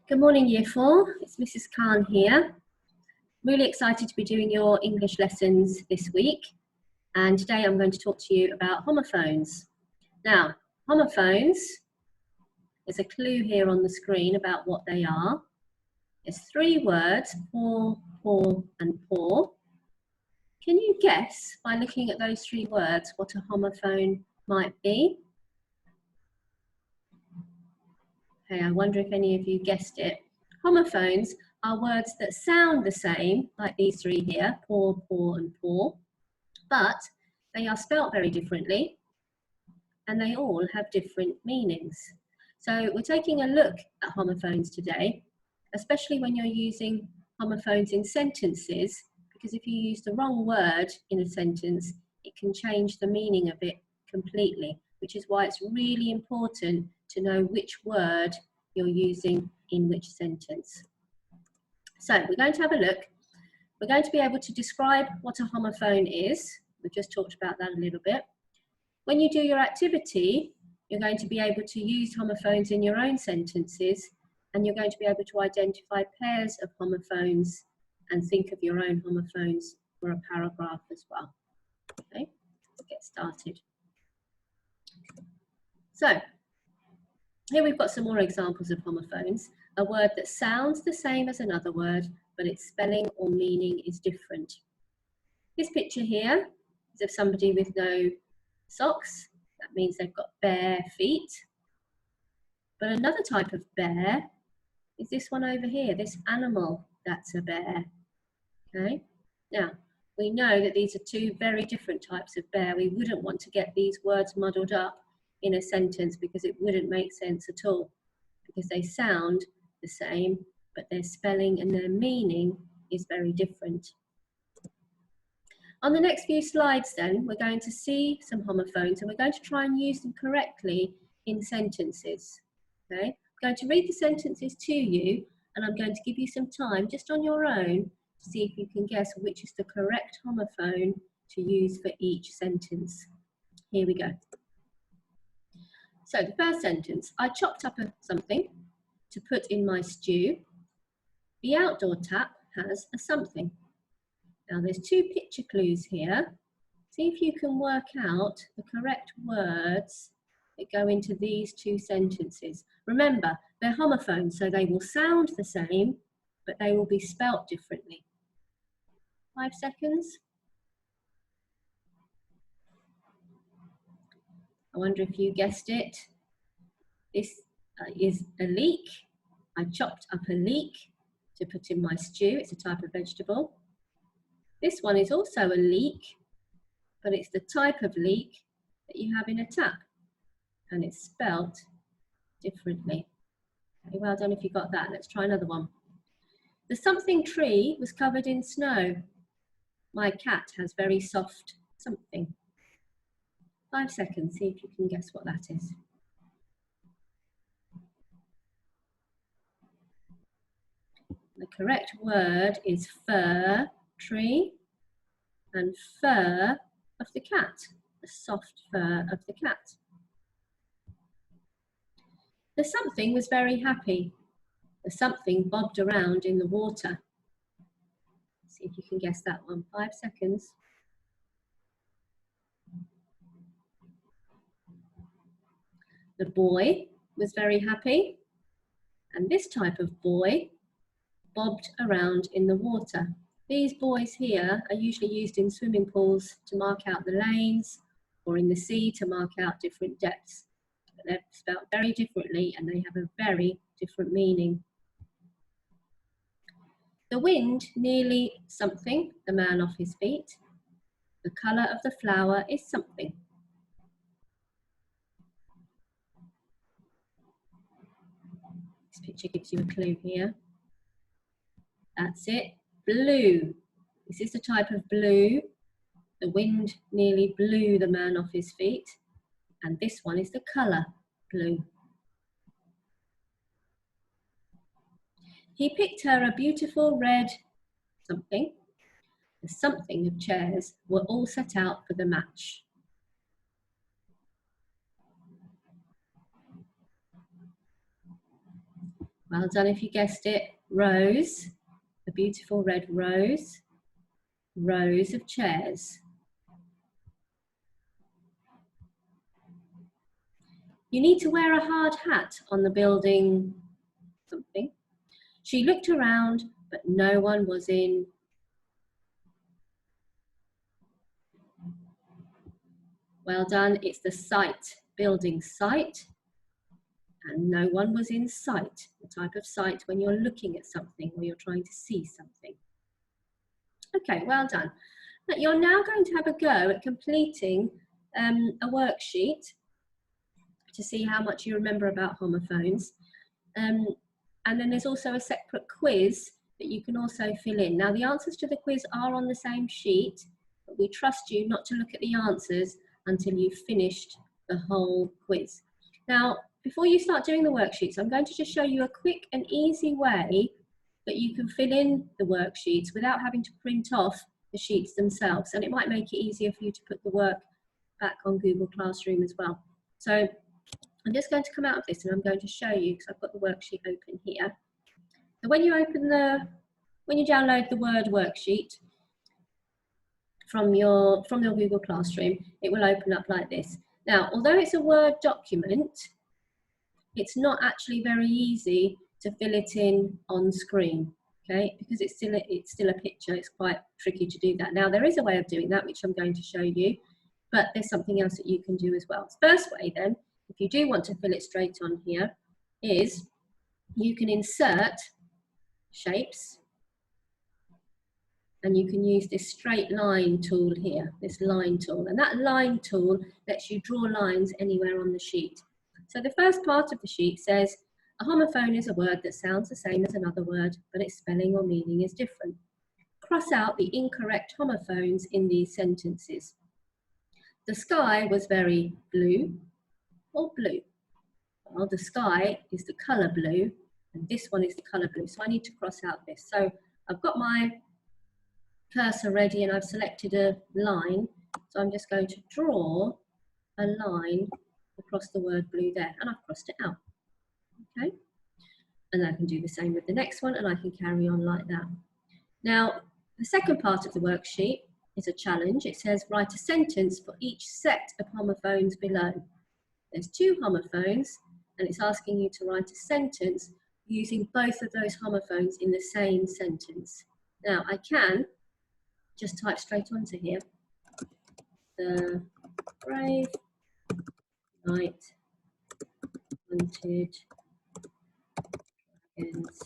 Good morning, Year 4. It's Mrs. Khan here. Really excited to be doing your English lessons this week. And today I'm going to talk to you about homophones. Now, homophones, there's a clue here on the screen about what they are. There's three words, poor, and poor. Can you guess, by looking at those three words, what a homophone might be? Okay, I wonder if any of you guessed it. Homophones are words that sound the same, like these three here, poor, and poor, but they are spelt very differently, and they all have different meanings. So we're taking a look at homophones today, especially when you're using homophones in sentences, because if you use the wrong word in a sentence, it can change the meaning of it completely, which is why it's really important to know which word you're using in which sentence. So we're going to have a look. We're going to be able to describe what a homophone is. We've just talked about that a little bit. When you do your activity, you're going to be able to use homophones in your own sentences, and you're going to be able to identify pairs of homophones and think of your own homophones for a paragraph as well. Okay, let's get started. So, here we've got some more examples of homophones. A word that sounds the same as another word, but its spelling or meaning is different. This picture here is of somebody with no socks. That means they've got bare feet. But another type of bear is this one over here, this animal, that's a bear. Okay? Now, we know that these are two very different types of bear. We wouldn't want to get these words muddled up in a sentence because it wouldn't make sense at all, because they sound the same, but their spelling and their meaning is very different. On the next few slides then, we're going to see some homophones and we're going to try and use them correctly in sentences. Okay? I'm going to read the sentences to you, and I'm going to give you some time just on your own to see if you can guess which is the correct homophone to use for each sentence. Here we go. So the first sentence, I chopped up something to put in my stew. The outdoor tap has a something. Now there's two picture clues here. See if you can work out the correct words that go into these two sentences. Remember, they're homophones, so they will sound the same, but they will be spelt differently. 5 seconds. I wonder if you guessed it. This is a leek. I chopped up a leek to put in my stew. It's a type of vegetable. This one is also a leek, but it's the type of leek that you have in a tap, and it's spelt differently. Okay, well done if you got that. Let's try another one. The something tree was covered in snow. My cat has very soft something. 5 seconds, see if you can guess what that is. The correct word is fir tree and fur of the cat, the soft fur of the cat. The something was very happy. The something bobbed around in the water. See if you can guess that one. 5 seconds. The boy was very happy, and this type of boy bobbed around in the water. These boys here are usually used in swimming pools to mark out the lanes, or in the sea to mark out different depths. But they're spelled very differently and they have a very different meaning. The wind nearly something the man off his feet. The colour of the flower is something. This picture gives you a clue here. That's it, blue. This is the type of blue. The wind nearly blew the man off his feet. And this one is the colour, blue. He picked her a beautiful red something. The something of chairs were all set out for the match. Well done if you guessed it. Rows, a beautiful red rose, rows of chairs. You need to wear a hard hat on the building something. She looked around, but no one was in. Well done, it's the site, building site, and no one was in sight, the type of sight when you're looking at something or you're trying to see something. Okay, well done. But you're now going to have a go at completing a worksheet to see how much you remember about homophones. And then there's also a separate quiz that you can also fill in. Now the answers to the quiz are on the same sheet, but we trust you not to look at the answers until you've finished the whole quiz. Now, before you start doing the worksheets, I'm going to just show you a quick and easy way that you can fill in the worksheets without having to print off the sheets themselves. And it might make it easier for you to put the work back on Google Classroom as well. So I'm just going to come out of this and I'm going to show you, because I've got the worksheet open here. So when you download the Word worksheet from your Google Classroom, it will open up like this. Now, although it's a Word document, it's not actually very easy to fill it in on screen, okay? Because it's still a picture, it's quite tricky to do that. Now, there is a way of doing that, which I'm going to show you, but there's something else that you can do as well. The first way then, if you do want to fill it straight on here, is you can insert shapes, and you can use this straight line tool here, this line tool. And that line tool lets you draw lines anywhere on the sheet. So the first part of the sheet says, a homophone is a word that sounds the same as another word, but its spelling or meaning is different. Cross out the incorrect homophones in these sentences. The sky was very blue or blue. Well, the sky is the colour blue, and this one is the colour blue. So I need to cross out this. So I've got my cursor ready and I've selected a line. So I'm just going to draw a line across the word blue there, and I've crossed it out. Okay, and I can do the same with the next one, and I can carry on like that. Now, the second part of the worksheet is a challenge. It says write a sentence for each set of homophones below. There's 2 homophones, and it's asking you to write a sentence using both of those homophones in the same sentence. Now, I can just type straight onto here. The brave knight hunted dragons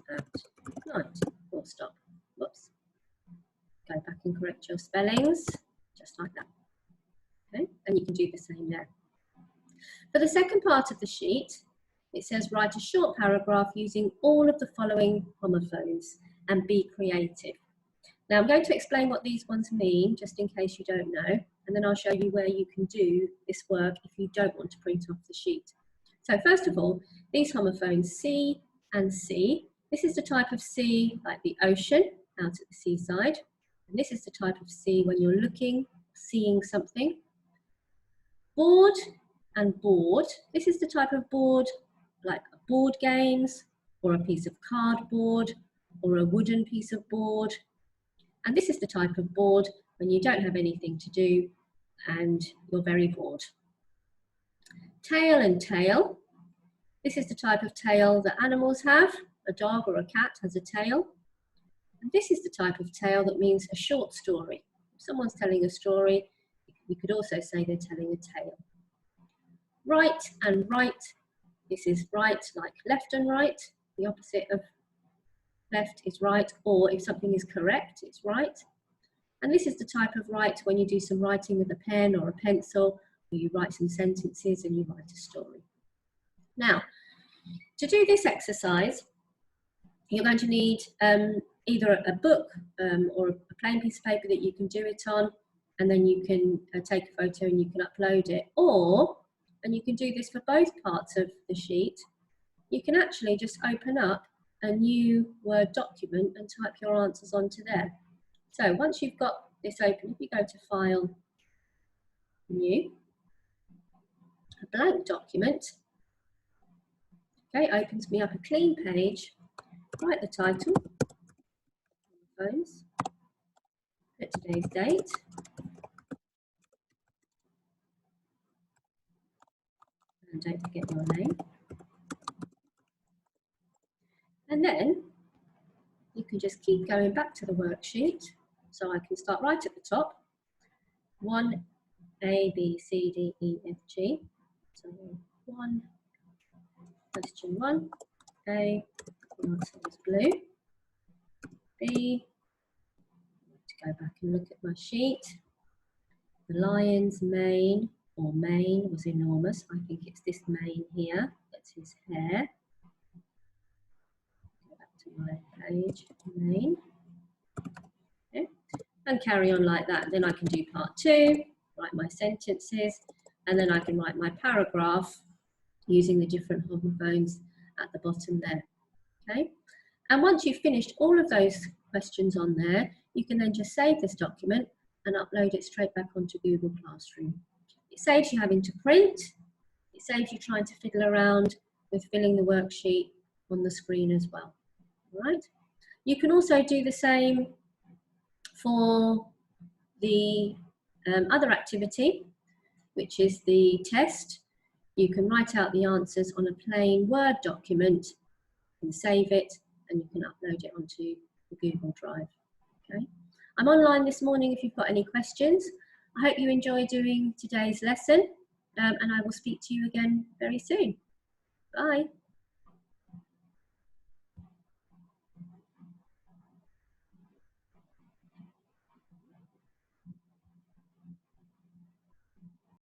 at night. Full stop. Whoops. Go back and correct your spellings, just like that. Okay, and you can do the same there. For the second part of the sheet, it says write a short paragraph using all of the following homophones and be creative. Now I'm going to explain what these ones mean, just in case you don't know, and then I'll show you where you can do this work if you don't want to print off the sheet. So first of all, these homophones C and C. This is the type of C like the ocean out at the seaside, and this is the type of C when you're looking, seeing something. Board and board. This is the type of board like board games, or a piece of cardboard, or a wooden piece of board. And this is the type of board when you don't have anything to do and you're very bored. Tail and tail. This is the type of tail that animals have. A dog or a cat has a tail. And this is the type of tail that means a short story. If someone's telling a story, you could also say they're telling a tale. Right and right. This is right like left and right. The opposite of left is right, or if something is correct, it's right. And this is the type of right when you do some writing with a pen or a pencil, or you write some sentences and you write a story. Now, to do this exercise, you're going to need either a book or a plain piece of paper that you can do it on, and then you can take a photo and you can upload it. Or, and you can do this for both parts of the sheet, you can actually just open up a new Word document and type your answers onto there. So once you've got this open, if you go to File, New, a blank document, Okay, opens me up a clean page. Write the title, Homophones, put today's date, and don't forget your name. And then you can just keep going back to the worksheet. So I can start right at the top. 1, A, B, C, D, E, F, G. So 1, question 1, A, the answer was blue. B, to go back and look at my sheet. The lion's mane or mane was enormous. I think it's this mane here. That's his hair. Go back to my page, mane. Okay. And carry on like that. Then I can do part 2, write my sentences, and then I can write my paragraph using the different homophones at the bottom there. Okay. And once you've finished all of those questions on there, you can then just save this document and upload it straight back onto Google Classroom. It saves you having to print. It saves you trying to fiddle around with filling the worksheet on the screen as well. All right. You can also do the same for the other activity, which is the test. You can write out the answers on a plain Word document and save it, and you can upload it onto the Google Drive. Okay. I'm online this morning if you've got any questions. I hope you enjoy doing today's lesson, and I will speak to you again very soon. Bye.